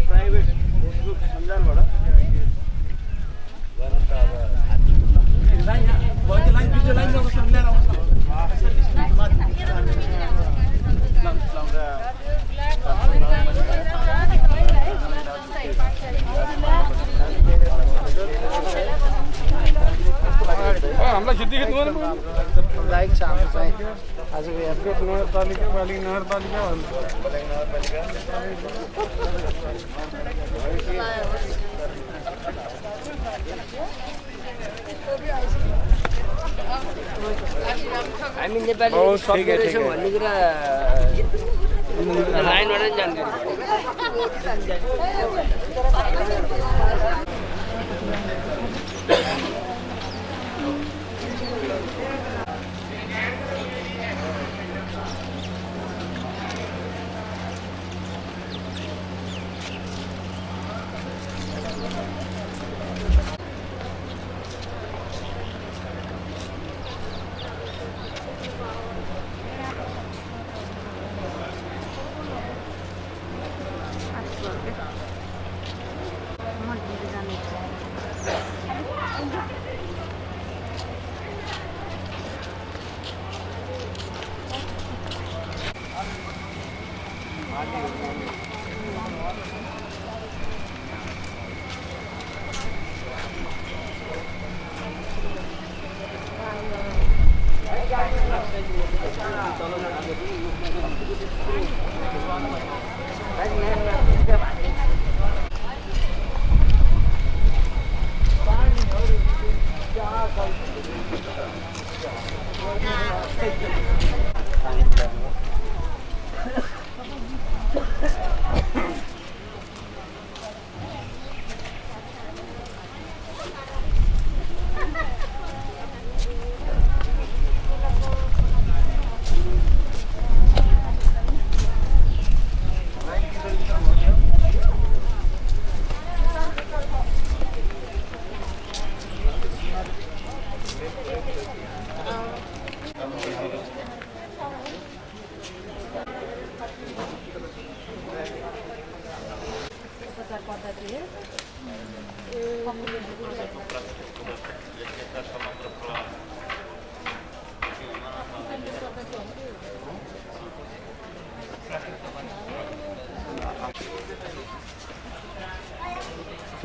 प्राइवेट फेसबुक सञ्जालबाट हामीलाई खेती लाइक छ हाम्रो चाहिँ आजको एप्रोच नगरपालिका बालिङ नगरपालिका हामी नेपाली सक्दो रहेछौँ भन्ने कुरा लाइनबाट नि जानकारी म यो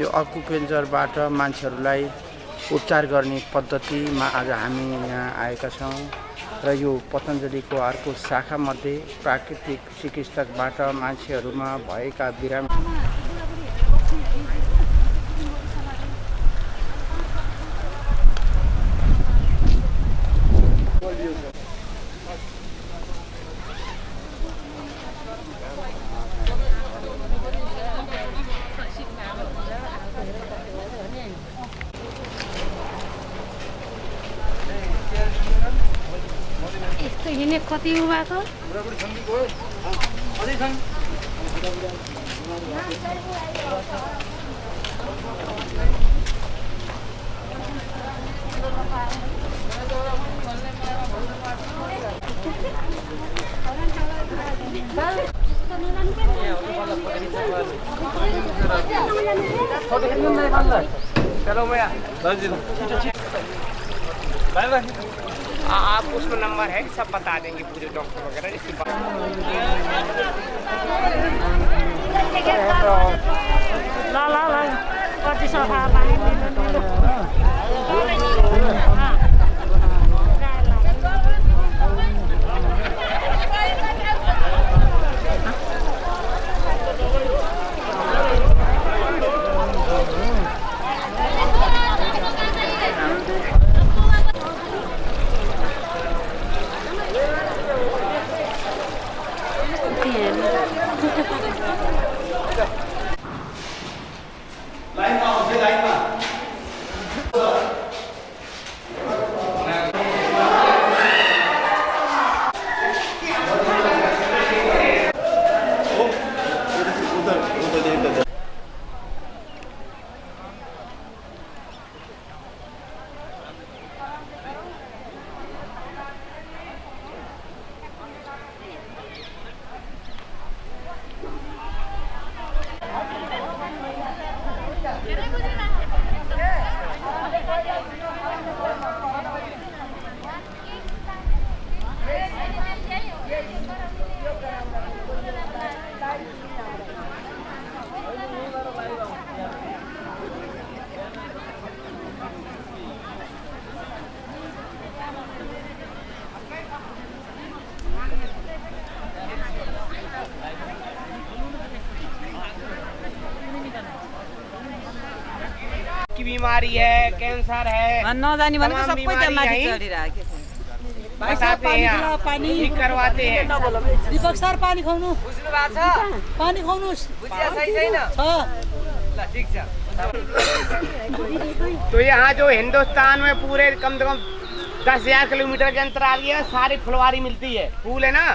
अकुपेन्चरबाट मान्छेहरूलाई उपचार गर्ने पद्धतिमा आज हामी यहाँ आएका छौँ र यो पतञ्जलिको अर्को शाखामध्ये प्राकृतिक चिकित्सकबाट मान्छेहरूमा भएका बिरामी हिँडे कति उभाको चलो मैं आप उसमें नंबर है सब बता देंगे पूरे डॉक्टर वगैरह इसकी बात ला ला ला कति सफा पानी की बीमारी है, कैंसर है, नजानी भनेको तमाम सबै बीमारी त्यहाँ माथि यहीं चढिरहेको बताते हैं यहाँ, ठीक करवाते हैं। दीपक सर पानी खुवाउनु बुझ्नु भएको छ? पानी खुवाउनुस् बुझिया सही छैन? छ ल ठीक छ। तो यहाँ जो हिंदुस्तान में पूरे कम से कम 10,000 किलोमीटर के अंतराल ये सारी फुलवारी मिलती है। फूल है ना,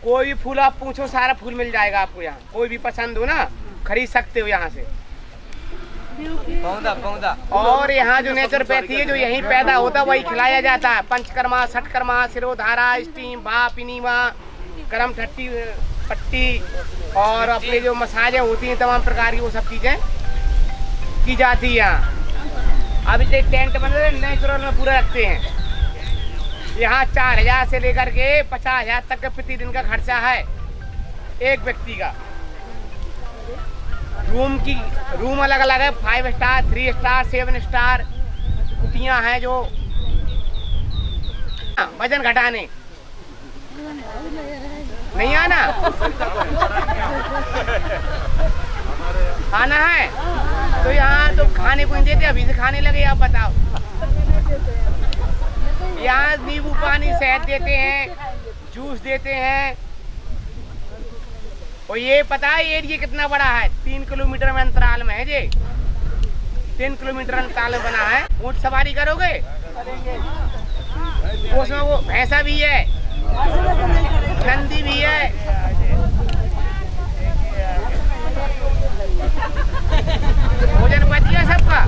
कोई भी फूल आप पूछो सारा फूल मिल जाएगा आपको यहाँ। कोई भी पसंद हो ना खरीद सकते हो यहाँ से। पौधा पौधा और यहाँ जो नेचुरोपैथी है जो यहीं पैदा होता है वही खिलाया जाता है। पंचकर्मा, षटकर्मा, सिरोधारा, स्टीम, भाप, इनीमा, गरम ठट्टी पट्टी और अपने जो मसाजें होती हैं तमाम प्रकार की वो सब चीजें की जाती है यहाँ। अभी तो टेंट बन रहे नेचुरल में पूरा रखते हैं। यहाँ 4,000 से लेकर के 50,000 तक का प्रति दिन का खर्चा है एक व्यक्ति का। रूम अलग अलग है, 5 स्टार, 3 स्टार, 7 स्टार। कुटियाँ हैं जो वजन घटाने नहीं आना? आना है तो यहाँ तो खाने को नहीं देते, अभी से खाने लगे। आप बताओ, यहाँ नींबू पानी शहद देते हैं, जूस देते हैं। और ये पता है एरिया कितना बड़ा है? 3 किलोमीटर में अंतराल में है ये, 3 किलोमीटर अंतराल में बना है। ऊँट सवारी करोगे? उसमें वो भैंसा भी है, नंदी भी है। भोजन बच गया सबका?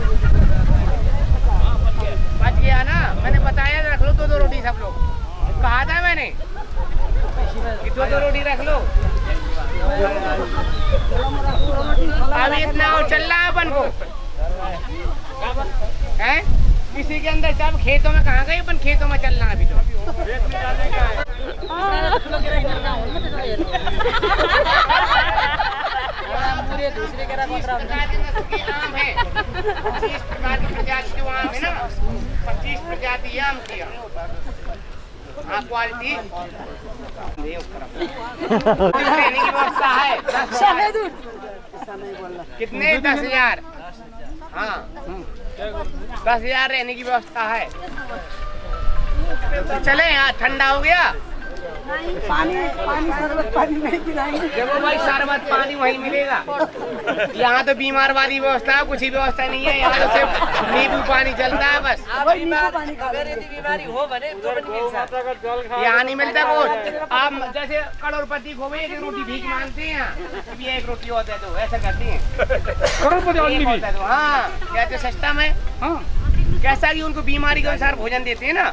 बच गया ना? मैंने बताया रख लो 2-2 रोटी सब लोग, कहा था मैंने कि 2-2 रोटी रख लो। अब इतना और चल रहा है अपन को हैं? किसी के अंदर सब खेतों में कहाँ गए? अपन खेतों में चलना अभी तो। दूसरे के आम है 25 प्रकार की प्रजाति जो आम है ना, 25 प्रजाति आम की क्वालिटी रहने की व्यवस्था है। कितने? 10,000। हाँ 10,000 रहने की व्यवस्था है। तो चले यहाँ, ठंडा हो गया। पानी शरबत पानी नहीं पिलाएंगे। देखो भाई, शरबत पानी वहीं मिलेगा। यहाँ तो बीमार वाली व्यवस्था है, कुछ ही व्यवस्था नहीं है। यहाँ तो सिर्फ नींबू पानी चलता है बस। बीमारी हो बने तो यहाँ नहीं मिलता कुछ। आप जैसे करोड़पति को एक रोटी भीख मांगते हैं, अभी एक रोटी होता है तो ऐसा करती है करोड़पति। हाँ कहते सस्ता में। हाँ कैसा कि उनको बीमारी के अनुसार भोजन देते हैं ना।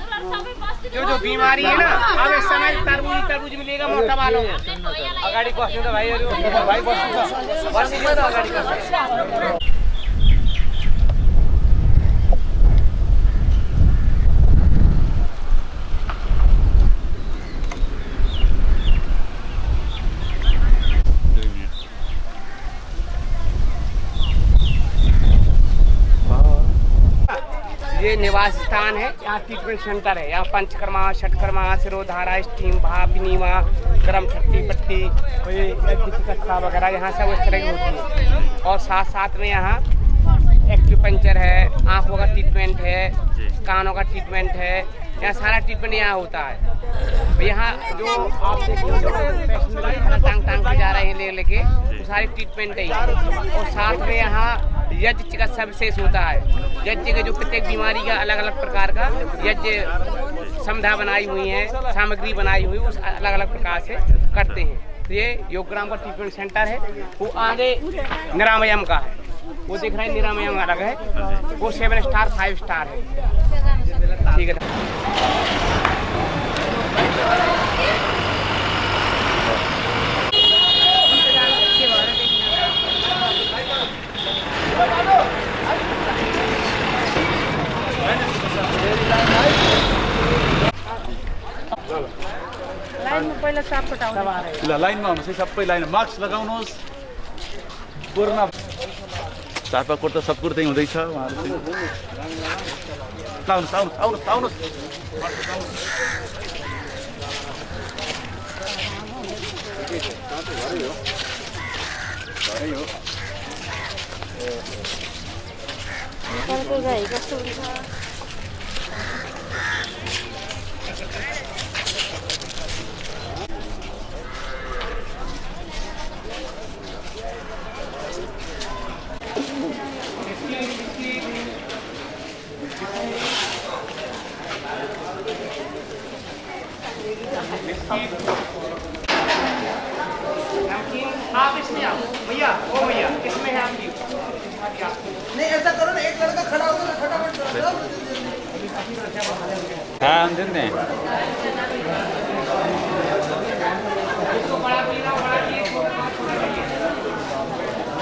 जो बीमारी है ना, अब इस समय तरबूज मिलेगा मोटा वालों। अगाड़ी भाई ये निवास स्थान है, यहाँ ट्रीटमेंट सेंटर है। यहाँ पंचकर्मा, षटकर्मा, सिरोधारा, स्टीम, भाप, नीमा, गरम छट्टी पट्टी, चिकित्सा वगैरह यहाँ सब इस तरह की होती है। और साथ साथ में यहाँ एक्यूपंक्चर है, आँखों का ट्रीटमेंट है, कानों का ट्रीटमेंट है। यहाँ सारा ट्रीटमेंट यहाँ होता है। यहाँ जो आप टांग पे जा रहे हैं लेके, तो सारी ट्रीटमेंट है। और साथ में यहाँ यज्ञ चिकित्सा विशेष होता है। यज्ञ के जो प्रत्येक बीमारी का अलग अलग प्रकार का यज्ञ समधा बनाई हुई है, सामग्री बनाई हुई, उस अलग अलग प्रकार से करते हैं। तो ये योगग्राम का ट्रीटमेंट सेंटर है। वो आगे निरामयम का है, वो दिख रहा है, निरामयम अलग है। वो 7 स्टार 5 स्टार है। ठीक है। लाइनमा पहिला चापकोट आउँछ। ल लाइनमा हुनुहोस् है, सबै लाइनमा मास्क लगाउनुहोस्। कोरोना चापाकोट त सब कुरो त्यही हुँदैछ। आउनुहोस् आउनुहोस् आउनुहोस् आउनुहोस्। कस्तो हुन्छ? आप इसमें आओ भैया, ओ भैया इसमें है आपकी। नहीं ऐसा करो ना, एक लड़का खड़ा होगा ना, फटाफट हाँ हम देते हैं।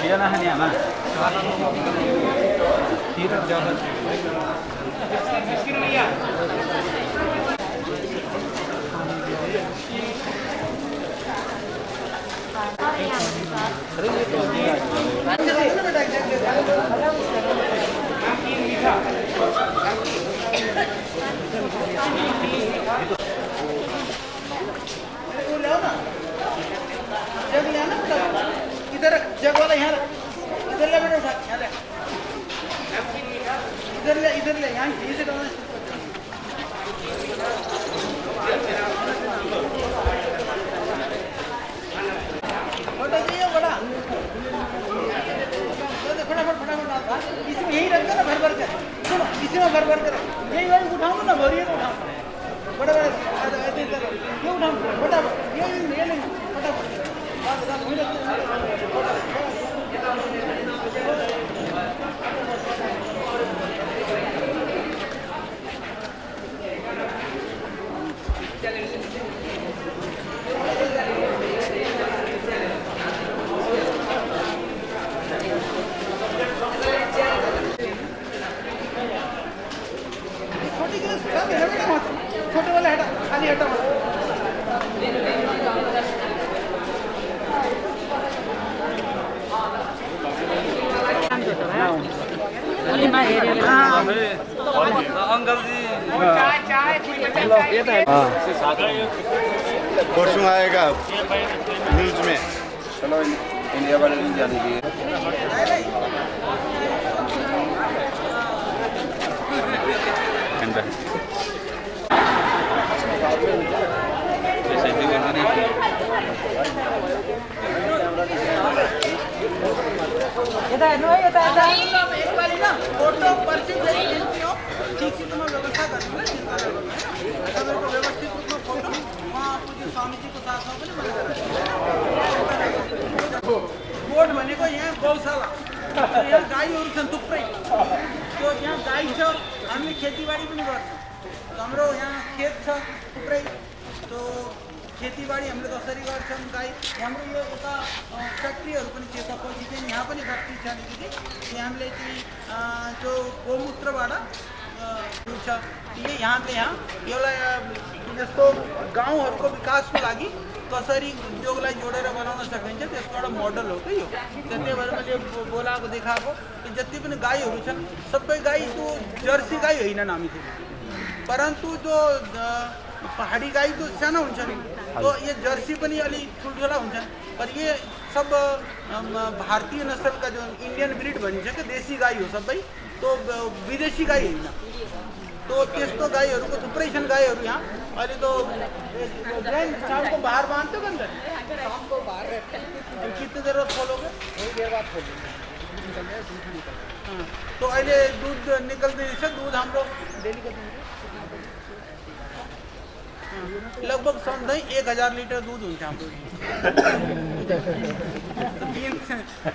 पिया ना है ना भैया इधर ले यहाँ से डालना बड़ा चाहिए बड़ा फटाफट इसमें यही रखते ना भर कर सुनो इसी में भर कर यही वाली उठाऊंगा ना भरिए को उठाऊंगा बड़ा ये उठाऊंगा फटाफट ये लेंगे फटाफट छोटे वाले हटा खाली हटा अंकल जी परसों आएगा न्यूज में। चलो इंडिया वाले नहीं जाने दिए। एक बारी ना फोटो पर्ची ठीक से तुम्हें व्यवस्था कर मेरे को व्यवस्थित रूप में फोटो वहाँ पूज्य स्वामी जी को साथ बोर्ड बने को यहाँ गौशाला तो यहाँ गाई और थुप्रै तो यहाँ गाई छ हामीले खेतीबारी पनि गर्छौँ तो हाम्रो यहाँ खेत छ थुप्रै तो खेतीबारी हामीले कसरी गर्छौँ गाई हाम्रो यो यता फ्याक्ट्रीहरू पनि छ पछि चाहिँ यहाँ पनि फ्याक्ट्री छ अलिकति हामीले चाहिँ जो गोमूत्रबाट छ यहाँले यहाँ एउटा यस्तो गाउँहरूको विकासको लागि कसरी उद्योगलाई जोडेर बनाउन सकिन्छ त्यसको एउटा मोडल हो कि यो त्यही भएर मैले बोलाएको देखाएको जति पनि गाईहरू छन् सबै गाई त्यो जर्सी गाई होइनन् हामीतिर परन्तु जो पहाडी गाई तो सानो हुन्छन् तो ये जर्सी पनि अलि ठुल्ठुला हुन्छन् पर ये सब भारतीय नस्ल का जो इंडियन ब्रीड भनिन्छ कि देशी गाई हो सबै तो विदेशी गाई होइन तो त्यस्तो गाईहरूको थुप्रै छन् गाईहरू यहाँ अहिले तो शाम को बाहर बांधते हो अंदर शाम को बाहर कितने देर बाद खोलोगे थोड़ी देर बाद खोलोगे तो अहिले दूध निकल्दैछ दूध हाम्रो डेली का लगभग सधैँ 1000 लिटर दूध हुन्छ हाम्रो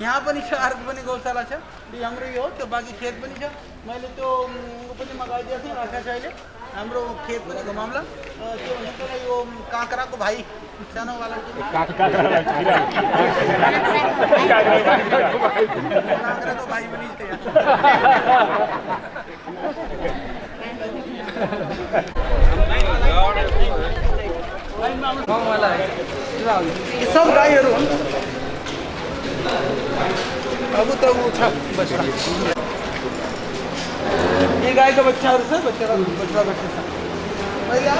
यहाँ पनि छ अर्को पनि गौशाला छ हाम्रो यो हो त्यो बाँकी खेत पनि छ मैले त्यो पनि मगाइदिएको थिएँ राखेको छ अहिले हाम्रो खेत पनि घुमाउँला त्यो भनेको यो काँक्राको भाइ सानोवाला काँक्राको भाइ पनि सब गाईहरू हुन् अब त ऊ छ बच्चा ये गाय का बच्चाहरू छ बच्चा छ मैले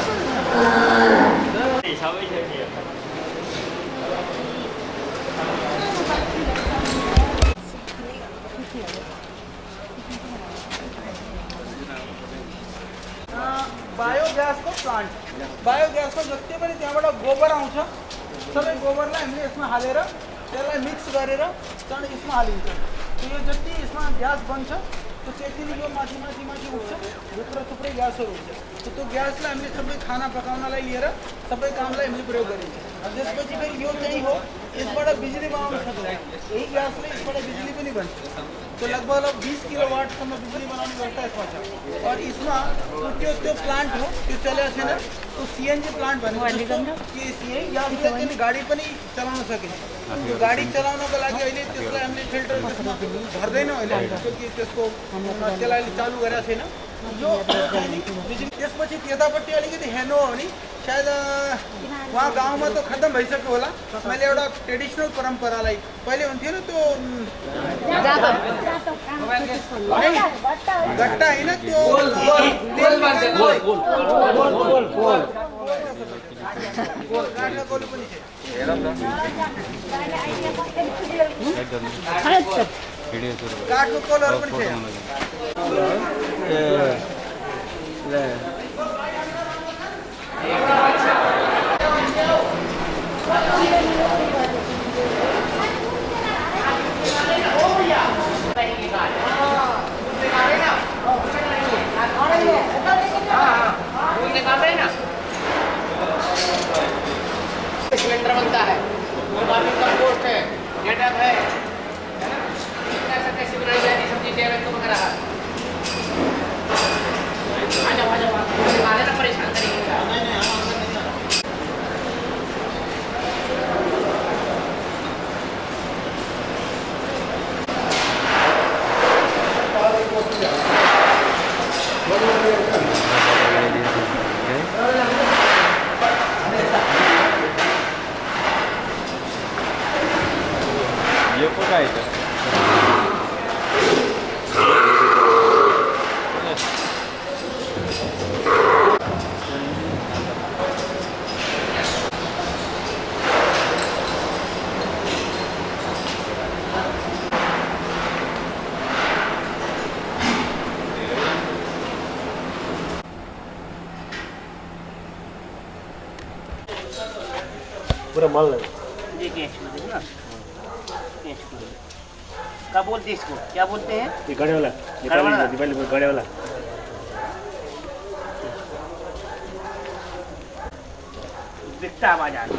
बायोग्यासको प्लान्ट बायोग्यासको जति पनि त्यहाँबाट गोबर आउँछ सबै गोबरलाई हामीले यसमा हालेर त्यसलाई मिक्स गरेर त्यहाँबाट यसमा हालिन्छ यो जति यसमा ग्यास बन्छ तो त्यसले यो माथि उठ्छ भित्र थुप्रै ग्यासहरू हुन्छ त्यो ग्यासलाई हामीले सबै खाना पकाउनलाई लिएर सबै कामलाई हामीले प्रयोग गरिन्छ त्यसपछि फेरि यो चाहिँ हो यसबाट बिजुली बनाउन सक्छ यही ग्यासले यसबाट बिजुली पनि बन्छ तो लगभग 20 किलोवाटसम्म बिजुली बनाउने व्यवस्था यसमा छ और यसमा त्यो प्लान्ट हो त्यो चलेको छैन तो सीएनजी प्लान्ट भनेको कि सीएन या फिर गाडी पनि चलाउन सकिन्छ त्यो गाडी चलाउनको लागि अहिले त्यसलाई हामीले फिल्टर भर्दैनौँ अहिले किनकि त्यसको त्यसलाई चालू गरेको छैन यो बिजुली त्यसपछि त्यतापट्टि अलिकति हेर्नु हो भने शायद वहाँ गाउँमा त खत्म भइसक्यो होला मैले एउटा ट्रेडिसनल परम्परालाई पहिले हुन्थ्यो नि त्यो गट्टा होइन त्यो काठको गोल पनि छ काठको कोलहरू पनि छ सिलेंडर बनता है, काफी कंपोस्ट है, गेटअप है ना? कैसे कैसे बनाई जाती सब्जी टेबल को वगैरह। आ जाओ आ लेना, परेशान करेंगे। यो को काय त पूरा माल लगा। देखिए क्या बोलते हैं इसको, क्या बोलते हैं? ये गड़े वाला, दिवाली में गड़े वाला। दिखता आवाज आ रही।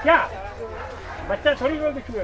क्या बच्चा थोड़ी बहुत दिखेगा।